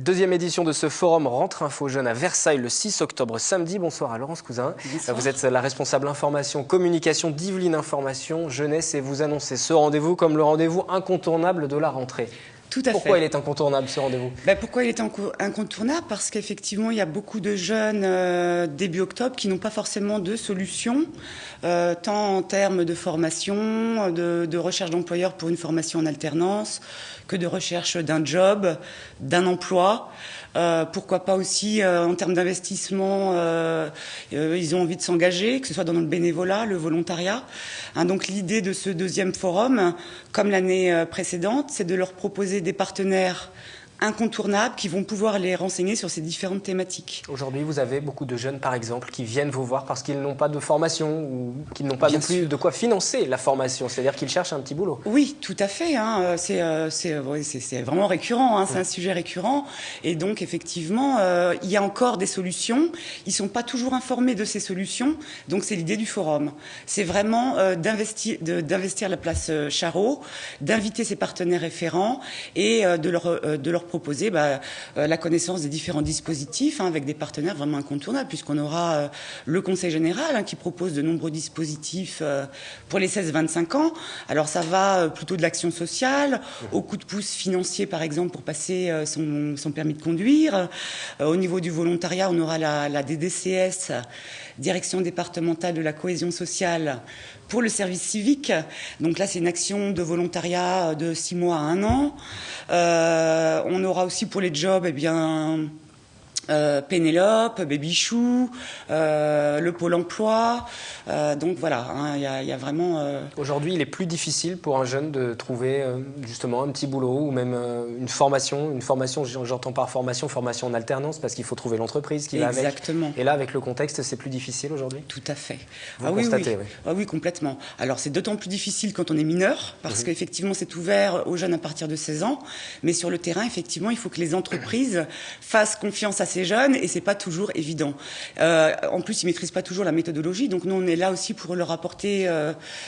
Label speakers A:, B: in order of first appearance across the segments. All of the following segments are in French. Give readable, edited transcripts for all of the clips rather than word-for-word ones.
A: Deuxième édition de ce forum Rentre Info Jeunes à Versailles le 6 octobre samedi. Bonsoir à Laurence Cousin. Bonsoir. Vous êtes la responsable information, communication d'Yvelines Information Jeunesse et vous annoncez ce rendez-vous comme le rendez-vous incontournable de la rentrée.
B: Tout à fait.
A: Pourquoi il est incontournable ce rendez-vous ?
B: Pourquoi il est incontournable ? Parce qu'effectivement, il y a beaucoup de jeunes début octobre qui n'ont pas forcément de solution, tant en termes de formation, de recherche d'employeur pour une formation en alternance, que de recherche d'un job, d'un emploi. Pourquoi pas aussi en termes d'investissement, ils ont envie de s'engager, que ce soit dans le bénévolat, le volontariat. Donc l'idée de ce deuxième forum, comme l'année précédente, c'est de leur proposer des partenaires incontournables qui vont pouvoir les renseigner sur ces différentes thématiques.
A: Aujourd'hui, vous avez beaucoup de jeunes, par exemple, qui viennent vous voir parce qu'ils n'ont pas de formation ou qu'ils n'ont pas non plus de quoi financer la formation, c'est-à-dire qu'ils cherchent un petit boulot.
B: Oui, tout à fait. C'est vraiment récurrent, c'est un sujet récurrent. Et donc, effectivement, il y a encore des solutions. Ils ne sont pas toujours informés de ces solutions. Donc, c'est l'idée du forum. C'est vraiment d'investir la place Charrot, d'inviter ses partenaires référents et de leur proposer la connaissance des différents dispositifs avec des partenaires vraiment incontournables, puisqu'on aura le Conseil général qui propose de nombreux dispositifs pour les 16-25 ans. Alors ça va plutôt de l'action sociale, au coup de pouce financier par exemple pour passer son permis de conduire. Au niveau du volontariat, on aura la DDCS, Direction départementale de la cohésion sociale, pour le service civique. Donc là, c'est une action de volontariat de 6 mois à 1 an. On aura aussi pour les jobs, Pénélope, Babychou, le Pôle emploi. Donc voilà, il y a vraiment...
A: Aujourd'hui, il est plus difficile pour un jeune de trouver justement un petit boulot ou même une formation. Une formation, j'entends par formation en alternance, parce qu'il faut trouver l'entreprise qui va avec.
B: Exactement.
A: Et là, avec le contexte, c'est plus difficile aujourd'hui ?
B: Tout à fait.
A: Vous constatez,
B: oui. Ah oui, complètement. Alors c'est d'autant plus difficile quand on est mineur, parce qu'effectivement c'est ouvert aux jeunes à partir de 16 ans. Mais sur le terrain, effectivement, il faut que les entreprises fassent confiance à ces jeunes et c'est pas toujours évident. En plus, ils maîtrisent pas toujours la méthodologie, donc nous on est là aussi pour leur apporter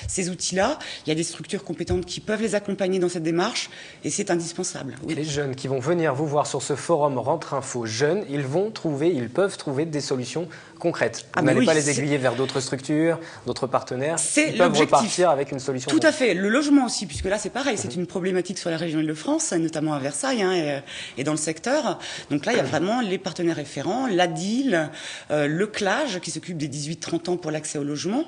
B: ces outils-là. Il y a des structures compétentes qui peuvent les accompagner dans cette démarche et c'est indispensable. Oui.
A: Les jeunes qui vont venir vous voir sur ce forum Rentre Info Jeunes, ils peuvent trouver des solutions concrètes. Vous n'allez pas les aiguiller vers d'autres structures, d'autres partenaires. Ils peuvent repartir avec une solution.
B: Tout à fait. Le logement aussi, puisque là c'est pareil, c'est une problématique sur la région Île-de-France, notamment à Versailles et dans le secteur. Donc là, il y a vraiment les partenaires référents, l'ADIL, le CLAGE qui s'occupe des 18-30 ans pour l'accès au logement,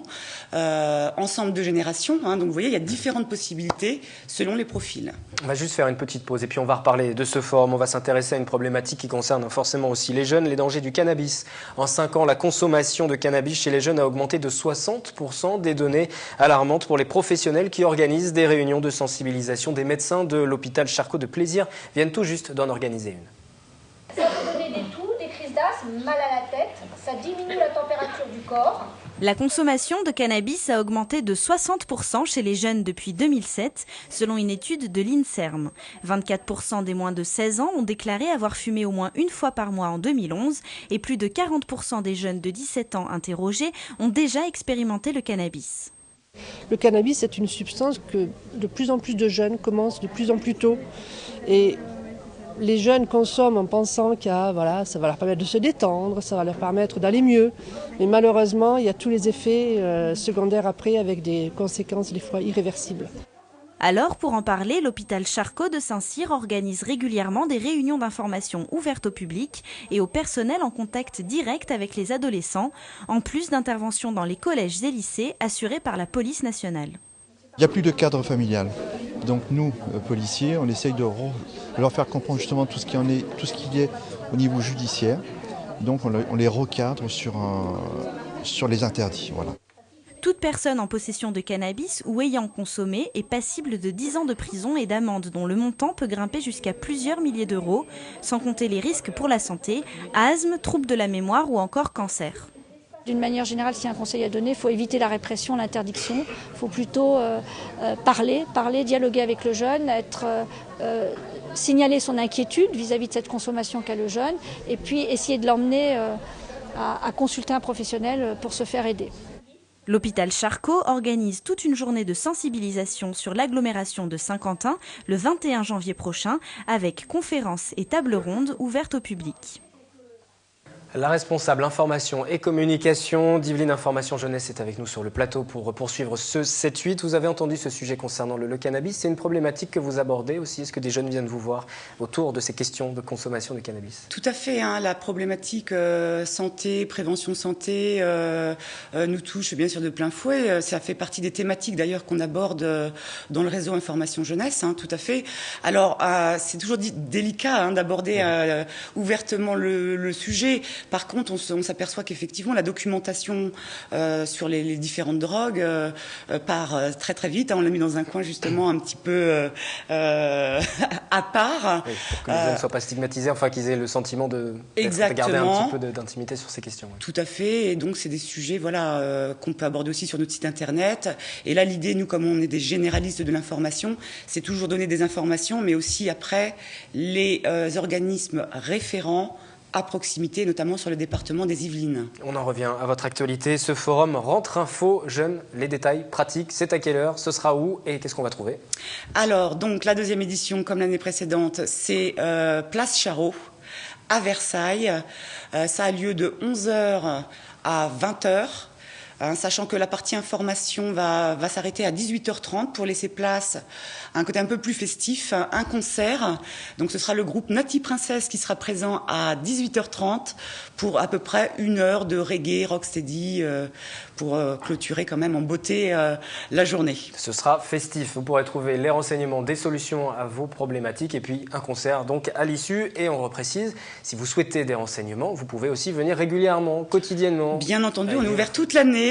B: ensemble de générations. Donc vous voyez, il y a différentes possibilités selon les profils.
A: On va juste faire une petite pause et puis on va reparler de ce forum. On va s'intéresser à une problématique qui concerne forcément aussi les jeunes, les dangers du cannabis. En 5 ans, la consommation de cannabis chez les jeunes a augmenté de 60%, des données alarmantes pour les professionnels qui organisent des réunions de sensibilisation. Des médecins de l'hôpital Charcot de Plaisir viennent tout juste d'en organiser une.
C: Ça peut donner des toux, des crises d'asthme, mal à la tête, ça diminue la température du corps.
D: La consommation de cannabis a augmenté de 60% chez les jeunes depuis 2007, selon une étude de l'INSERM. 24% des moins de 16 ans ont déclaré avoir fumé au moins une fois par mois en 2011 et plus de 40% des jeunes de 17 ans interrogés ont déjà expérimenté le cannabis.
E: Le cannabis est une substance que de plus en plus de jeunes commencent de plus en plus tôt. Et les jeunes consomment en pensant que ça va leur permettre de se détendre, ça va leur permettre d'aller mieux. Mais malheureusement, il y a tous les effets secondaires après avec des conséquences des fois irréversibles.
D: Alors, pour en parler, l'hôpital Charcot de Saint-Cyr organise régulièrement des réunions d'information ouvertes au public et au personnel en contact direct avec les adolescents, en plus d'interventions dans les collèges et lycées assurées par la police nationale.
F: Il n'y a plus de cadre familial. Donc nous, policiers, on essaye de leur faire comprendre justement tout ce qui est au niveau judiciaire. Donc on les recadre sur les interdits. Voilà.
D: Toute personne en possession de cannabis ou ayant consommé est passible de 10 ans de prison et d'amende dont le montant peut grimper jusqu'à plusieurs milliers d'euros, sans compter les risques pour la santé, asthme, troubles de la mémoire ou encore cancer.
G: D'une manière générale, s'il y a un conseil à donner, il faut éviter la répression, l'interdiction. Il faut plutôt parler, dialoguer avec le jeune, signaler son inquiétude vis-à-vis de cette consommation qu'a le jeune, et puis essayer de l'emmener à consulter un professionnel pour se faire aider.
D: L'hôpital Charcot organise toute une journée de sensibilisation sur l'agglomération de Saint-Quentin le 21 janvier prochain avec conférences et tables rondes ouvertes au public.
A: La responsable information et communication d'Yvelines Information Jeunesse est avec nous sur le plateau pour poursuivre ce 7-8. Vous avez entendu ce sujet concernant le cannabis. C'est une problématique que vous abordez aussi. Est-ce que des jeunes viennent vous voir autour de ces questions de consommation de cannabis?
B: Tout à fait. La problématique santé, prévention santé nous touche bien sûr de plein fouet. Ça fait partie des thématiques d'ailleurs qu'on aborde dans le réseau Information Jeunesse. Tout à fait. Alors c'est toujours délicat d'aborder ouvertement le sujet. Par contre, on s'aperçoit qu'effectivement, la documentation sur les différentes drogues part très très vite. On l'a mis dans un coin justement un petit peu à part.
A: Oui, pour que les jeunes ne soient pas stigmatisés, enfin qu'ils aient le sentiment de garder un petit peu d'intimité sur ces questions. Oui.
B: Tout à fait. Et donc, c'est des sujets qu'on peut aborder aussi sur notre site internet. Et là, l'idée, nous, comme on est des généralistes de l'information, c'est toujours donner des informations, mais aussi après les organismes référents à proximité, notamment sur le département des Yvelines.
A: On en revient à votre actualité. Ce forum Rentre Info Jeunes, les détails pratiques, c'est à quelle heure, ce sera où et qu'est-ce qu'on va trouver?
B: Alors, donc, la deuxième édition, comme l'année précédente, c'est Place Charot, à Versailles. Ça a lieu de 11h à 20h. Sachant que la partie information va s'arrêter à 18h30 pour laisser place à un côté un peu plus festif, un concert. Donc ce sera le groupe Nati Princess qui sera présent à 18h30 pour à peu près 1 heure de reggae, rocksteady, pour clôturer quand même en beauté la journée.
A: Ce sera festif. Vous pourrez trouver les renseignements, des solutions à vos problématiques et puis un concert donc à l'issue. Et on reprécise, si vous souhaitez des renseignements, vous pouvez aussi venir régulièrement, quotidiennement.
B: Bien entendu, on est ouvert toute l'année.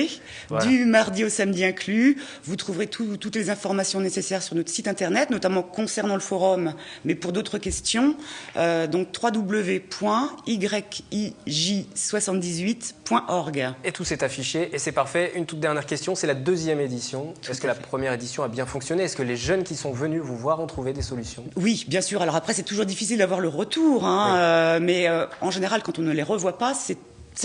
B: Voilà. Du mardi au samedi inclus. Vous trouverez toutes les informations nécessaires sur notre site internet, notamment concernant le forum, mais pour d'autres questions. Donc www.yij78.org.
A: Et tout s'est affiché et c'est parfait. Une toute dernière question, c'est la deuxième édition. Est-ce que la première édition a bien fonctionné? Est-ce que les jeunes qui sont venus vous voir ont trouvé des solutions?
B: Oui, bien sûr. Alors après, c'est toujours difficile d'avoir le retour, oui. Mais en général, quand on ne les revoit pas, c'est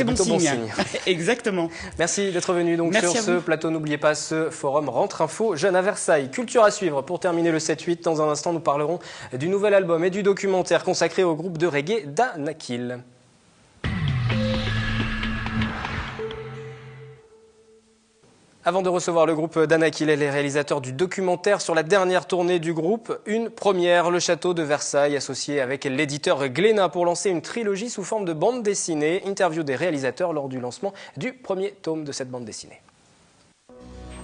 B: bon signe. Exactement.
A: Merci d'être venu donc sur ce plateau. N'oubliez pas ce forum Rentre Info Jeunes à Versailles. Culture à suivre pour terminer le 7-8. Dans un instant, nous parlerons du nouvel album et du documentaire consacré au groupe de reggae Danakil. Avant de recevoir le groupe Danakil et les réalisateurs du documentaire sur la dernière tournée du groupe, une première, le château de Versailles, associé avec l'éditeur Glénat pour lancer une trilogie sous forme de bande dessinée. Interview des réalisateurs lors du lancement du premier tome de cette bande dessinée.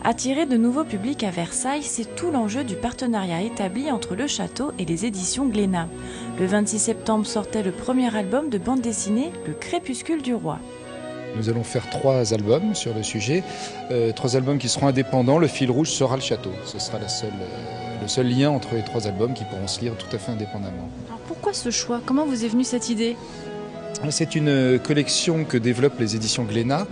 H: Attirer de nouveaux publics à Versailles, c'est tout l'enjeu du partenariat établi entre le château et les éditions Glénat. Le 26 septembre sortait le premier album de bande dessinée, Le Crépuscule du Roi.
I: Nous allons faire 3 albums sur le sujet, 3 albums qui seront indépendants. Le fil rouge sera le château. Ce sera le seul lien entre les 3 albums qui pourront se lire tout à fait indépendamment.
H: Alors pourquoi ce choix? Comment vous est venue cette idée?
I: C'est une collection que développent les éditions Glénat,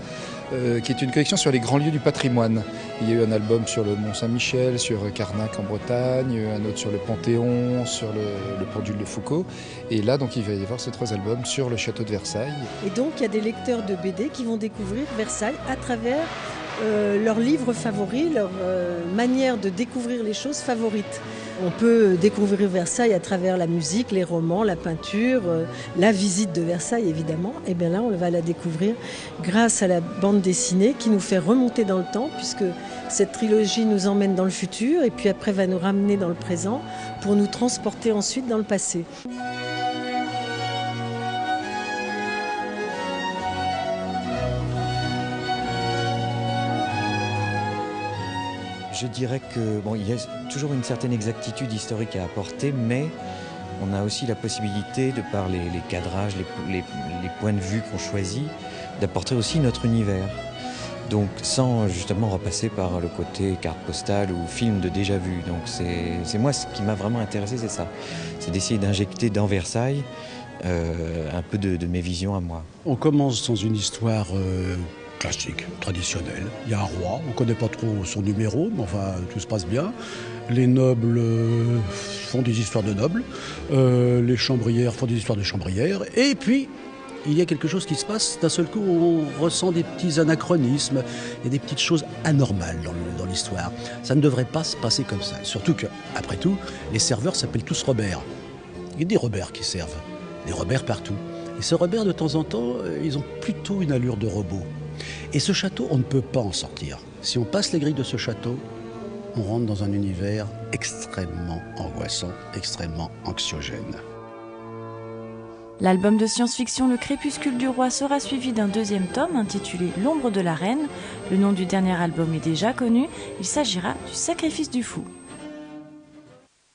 I: qui est une collection sur les grands lieux du patrimoine. Il y a eu un album sur le Mont-Saint-Michel, sur Carnac en Bretagne, un autre sur le Panthéon, sur le pendule de Foucault. Et là, donc, il va y avoir ces 3 albums sur le château de Versailles.
J: Et donc, il y a des lecteurs de BD qui vont découvrir Versailles à travers leurs livres favoris, leur manière de découvrir les choses favorites. On peut découvrir Versailles à travers la musique, les romans, la peinture, la visite de Versailles évidemment. Et bien là, on va la découvrir grâce à la bande dessinée qui nous fait remonter dans le temps, puisque cette trilogie nous emmène dans le futur et puis après va nous ramener dans le présent pour nous transporter ensuite dans le passé.
K: Je dirais que il y a toujours une certaine exactitude historique à apporter, mais on a aussi la possibilité, de par les cadrages, les points de vue qu'on choisit, d'apporter aussi notre univers. Donc sans justement repasser par le côté carte postale ou film de déjà vu. Donc c'est moi, ce qui m'a vraiment intéressé, c'est ça. C'est d'essayer d'injecter dans Versailles un peu de mes visions à moi.
L: On commence dans une histoire classique, traditionnel. Il y a un roi, on ne connaît pas trop son numéro, mais enfin tout se passe bien. Les nobles font des histoires de nobles, les chambrières font des histoires de chambrières, et puis il y a quelque chose qui se passe, d'un seul coup on ressent des petits anachronismes, il y a des petites choses anormales dans l'histoire. Ça ne devrait pas se passer comme ça. Surtout que, après tout, les serveurs s'appellent tous Robert. Il y a des Robert qui servent, des Robert partout. Et ces Robert, de temps en temps, ils ont plutôt une allure de robot. Et ce château, on ne peut pas en sortir. Si on passe les grilles de ce château, on rentre dans un univers extrêmement angoissant, extrêmement anxiogène.
H: L'album de science-fiction Le Crépuscule du Roi sera suivi d'un deuxième tome intitulé L'ombre de la reine. Le nom du dernier album est déjà connu, il s'agira du Sacrifice du fou.